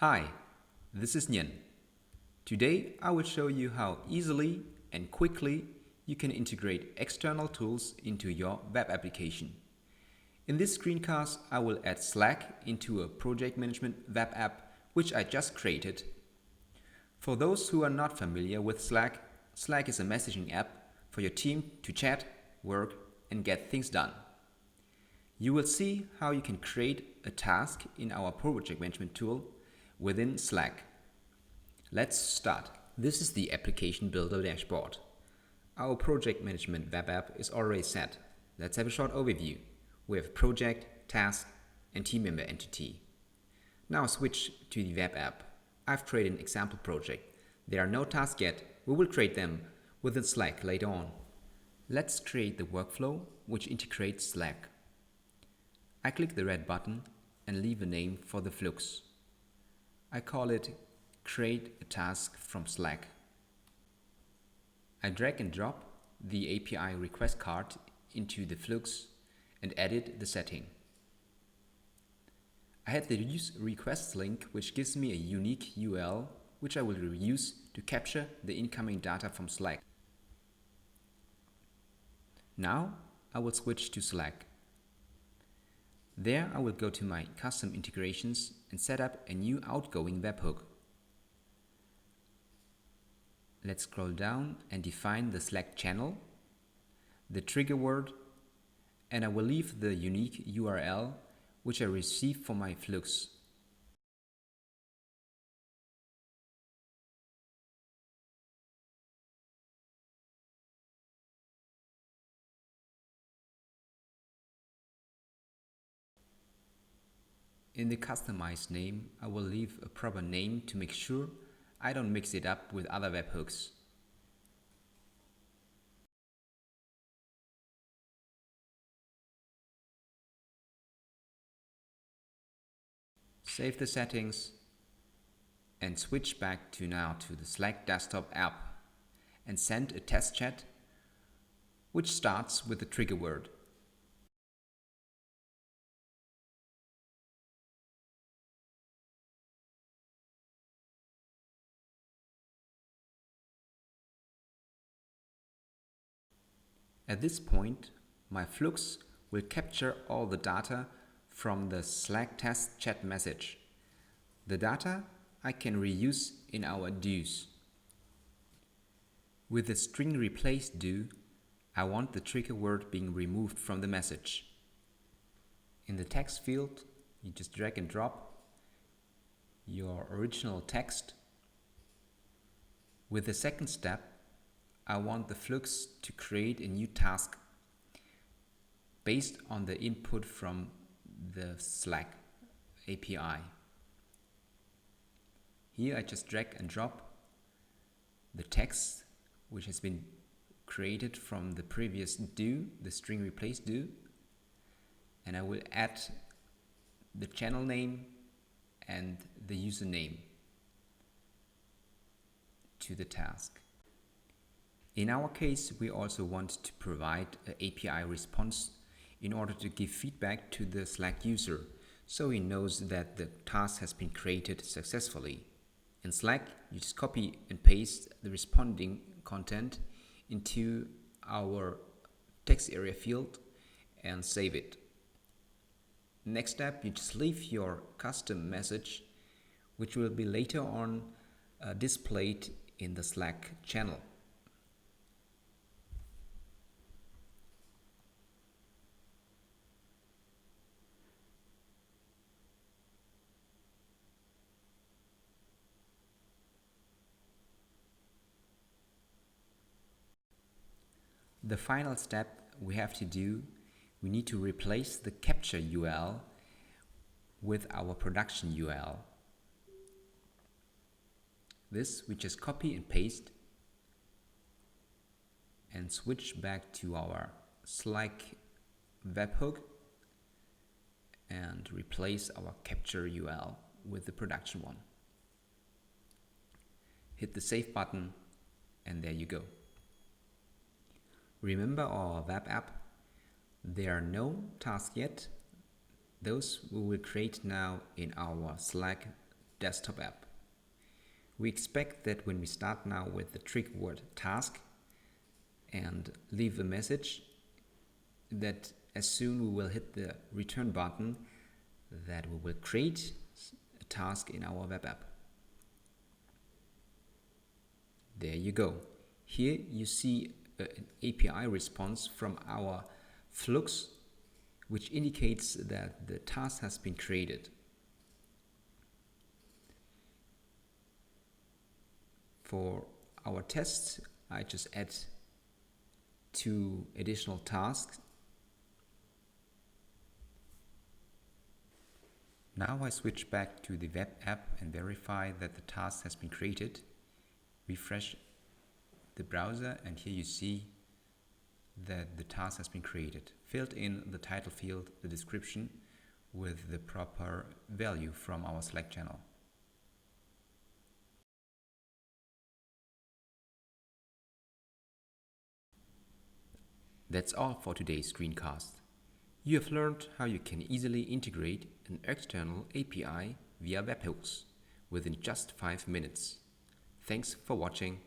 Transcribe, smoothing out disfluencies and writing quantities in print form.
Hi, this is Nyen. Today I will show you how easily and quickly you can integrate external tools into your web application. In this screencast, I will add Slack into a project management web app which I just created. For those who are not familiar with Slack, Slack is a messaging app for your team to chat, work, and get things done. You will see how you can create a task in our project management tool within Slack. Let's start. This is the application builder dashboard. Our project management web app is already set. Let's have a short overview. We have project, task, and team member entity. Now switch to the web app. I've created an example project. There are no tasks yet. We will create them within Slack later on. Let's create the workflow which integrates Slack. I click the red button and leave a name for the flux. I call it Create a Task from Slack. I drag and drop the API request card into the flux and edit the setting. I had the use requests link which gives me a unique URL which I will reuse to capture the incoming data from Slack. Now I will switch to Slack. There I will go to my custom integrations and set up a new outgoing webhook. Let's scroll down and define the Slack channel, the trigger word, and I will leave the unique URL which I received for my flux. In the customized name, I will leave a proper name to make sure I don't mix it up with other webhooks. Save the settings and switch back to the Slack desktop app and send a test chat which starts with the trigger word. At this point, my flux will capture all the data from the Slack test chat message. The data I can reuse in our do's. With the string replace do, I want the trigger word being removed from the message. In the text field, you just drag and drop your original text. With the second step, I want the flux to create a new task based on the input from the Slack API. Here I just drag and drop the text which has been created from the previous do, the string replace do, and I will add the channel name and the username to the task. In our case, we also want to provide an API response in order to give feedback to the Slack user, so he knows that the task has been created successfully. In Slack, you just copy and paste the responding content into our text area field and save it. Next step, you just leave your custom message, which will be later on displayed in the Slack channel. The final step we have to do, we need to replace the capture URL with our production URL. This we just copy and paste and switch back to our Slack webhook and replace our capture URL with the production one. Hit the save button and there you go. Remember our web app, there are no tasks yet. Those we will create now in our Slack desktop app. We expect that when we start now with the trick word task and leave a message, that as soon we will hit the return button, that we will create a task in our web app. There you go. Here you see an API response from our flux, which indicates that the task has been created. For our tests, I just add 2 additional tasks. Now I switch back to the web app and verify that the task has been created. Refresh the browser and here you see that the task has been created. Filled in the title field, the description with the proper value from our Slack channel. That's all for today's screencast. You have learned how you can easily integrate an external API via webhooks within just 5 minutes. Thanks for watching.